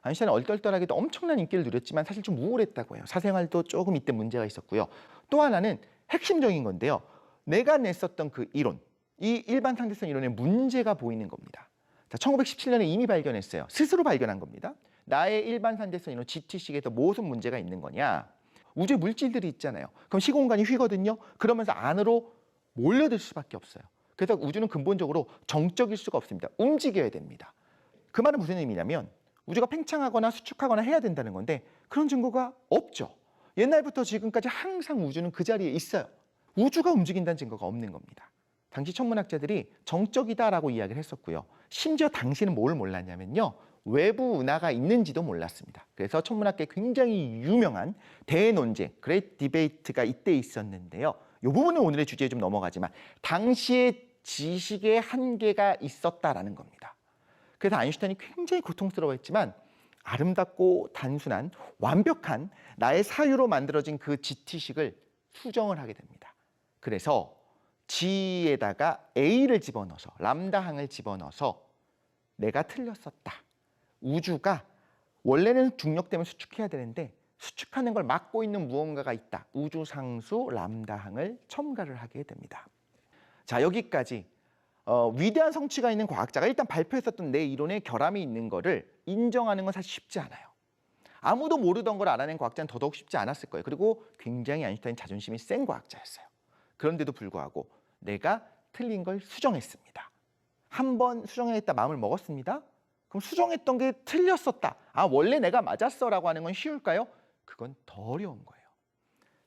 아인슈타인은 얼떨떨하게도 엄청난 인기를 누렸지만 사실 좀 우울했다고 해요. 사생활도 조금 이때 문제가 있었고요. 또 하나는 핵심적인 건데요. 내가 냈었던 그 이론, 이 일반 상대성 이론에 문제가 보이는 겁니다. 자, 1917년에 이미 발견했어요. 스스로 발견한 겁니다. 나의 일반 상대성 이론 GT식에서 무슨 문제가 있는 거냐? 우주에 물질들이 있잖아요. 그럼 시공간이 휘거든요. 그러면서 안으로 몰려들 수밖에 없어요. 그래서 우주는 근본적으로 정적일 수가 없습니다. 움직여야 됩니다. 그 말은 무슨 의미냐면 우주가 팽창하거나 수축하거나 해야 된다는 건데 그런 증거가 없죠. 옛날부터 지금까지 항상 우주는 그 자리에 있어요. 우주가 움직인다는 증거가 없는 겁니다. 당시 천문학자들이 정적이다라고 이야기를 했었고요. 심지어 당시는 뭘 몰랐냐면요. 외부 은하가 있는지도 몰랐습니다. 그래서 천문학계 굉장히 유명한 대논쟁, 그레이트 디베이트가 이때 있었는데요. 이 부분은 오늘의 주제에 좀 넘어가지만 당시의 지식의 한계가 있었다라는 겁니다. 그래서 아인슈타인이 굉장히 고통스러워했지만 아름답고 단순한 완벽한 나의 사유로 만들어진 그 GT식을 수정을 하게 됩니다. 그래서 G에다가 A를 집어넣어서 람다항을 집어넣어서 내가 틀렸었다. 우주가 원래는 중력 때문에 수축해야 되는데 수축하는 걸 막고 있는 무언가가 있다. 우주상수 람다항을 첨가를 하게 됩니다. 자, 여기까지 위대한 성취가 있는 과학자가 일단 발표했었던 내 이론에 결함이 있는 거를 인정하는 건 사실 쉽지 않아요. 아무도 모르던 걸 알아낸 과학자는 더더욱 쉽지 않았을 거예요. 그리고 굉장히 아인슈타인 자존심이 센 과학자였어요. 그런데도 불구하고 내가 틀린 걸 수정했습니다. 한 번 수정해야겠다 마음을 먹었습니다. 그럼 수정했던 게 틀렸었다. 아, 원래 내가 맞았어 라고 하는 건 쉬울까요? 그건 더 어려운 거예요.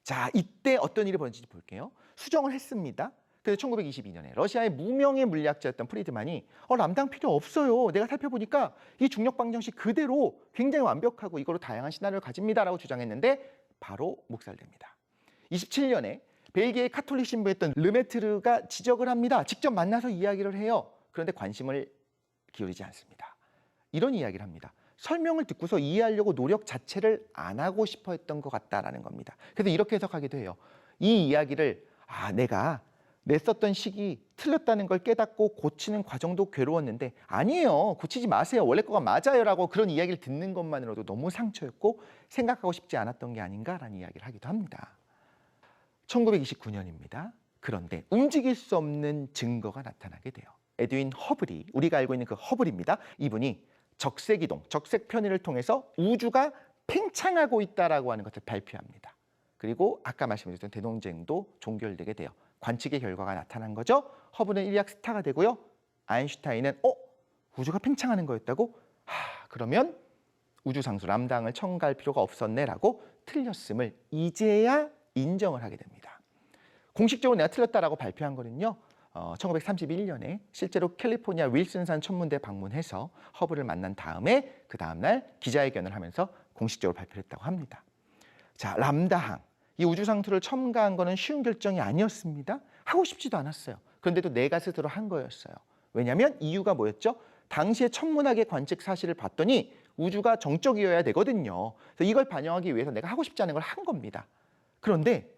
자, 이때 어떤 일이 벌어질지 볼게요. 수정을 했습니다. 그래서 1922년에 러시아의 무명의 물리학자였던 프리드만이 람다항 필요 없어요. 내가 살펴보니까 이 중력 방정식 그대로 굉장히 완벽하고 이거로 다양한 시나리오를 가집니다라고 주장했는데 바로 묵살됩니다. 27년에 벨기에 카톨릭 신부였던 르메트르가 지적을 합니다. 직접 만나서 이야기를 해요. 그런데 관심을 기울이지 않습니다. 이런 이야기를 합니다. 설명을 듣고서 이해하려고 노력 자체를 안 하고 싶어 했던 것 같다라는 겁니다. 그래서 이렇게 해석하기도 해요. 이 이야기를 내가 냈었던 식이 틀렸다는 걸 깨닫고 고치는 과정도 괴로웠는데 아니에요. 고치지 마세요. 원래 거가 맞아요. 라고 그런 이야기를 듣는 것만으로도 너무 상처였고 생각하고 싶지 않았던 게 아닌가라는 이야기를 하기도 합니다. 1929년입니다. 그런데 움직일 수 없는 증거가 나타나게 돼요. 에드윈 허블이, 우리가 알고 있는 그 허블입니다. 이분이 적색이동, 적색 편의를 통해서 우주가 팽창하고 있다라고 하는 것을 발표합니다. 그리고 아까 말씀드렸던 대논쟁도 종결되게 돼요. 관측의 결과가 나타난 거죠. 허블은 일약 스타가 되고요. 아인슈타인은 우주가 팽창하는 거였다고? 그러면 우주상수 람다항을 첨가할 필요가 없었네라고 틀렸음을 이제야 인정을 하게 됩니다. 공식적으로 내가 틀렸다라고 발표한 거는요. 1931년에 실제로 캘리포니아 윌슨산 천문대 방문해서 허블을 만난 다음에 그 다음날 기자회견을 하면서 공식적으로 발표를 했다고 합니다. 자, 람다항. 이 우주상수를 첨가한 거는 쉬운 결정이 아니었습니다. 하고 싶지도 않았어요. 그런데도 내가 스스로 한 거였어요. 왜냐하면 이유가 뭐였죠? 당시의 천문학의 관측 사실을 봤더니 우주가 정적이어야 되거든요. 그래서 이걸 반영하기 위해서 내가 하고 싶지 않은 걸 한 겁니다. 그런데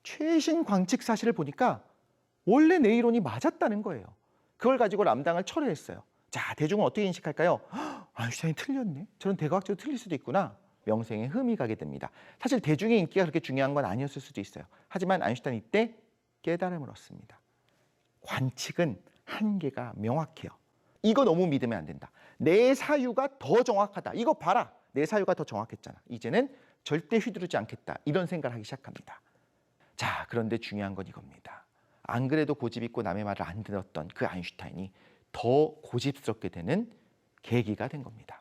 최신 관측 사실을 보니까 원래 내 이론이 맞았다는 거예요. 그걸 가지고 람다항을 철회했어요. 자, 대중은 어떻게 인식할까요? 아인슈타인이 틀렸네. 저런 대과학자도 틀릴 수도 있구나. 명성에 흠이 가게 됩니다. 사실 대중의 인기가 그렇게 중요한 건 아니었을 수도 있어요. 하지만 아인슈타인은 이때 깨달음을 얻습니다. 관측은 한계가 명확해요. 이거 너무 믿으면 안 된다. 내 사유가 더 정확하다. 이거 봐라. 내 사유가 더 정확했잖아. 이제는 절대 휘두르지 않겠다. 이런 생각을 하기 시작합니다. 자, 그런데 중요한 건 이겁니다. 안 그래도 고집 있고 남의 말을 안 들었던 그 아인슈타인이 더 고집스럽게 되는 계기가 된 겁니다.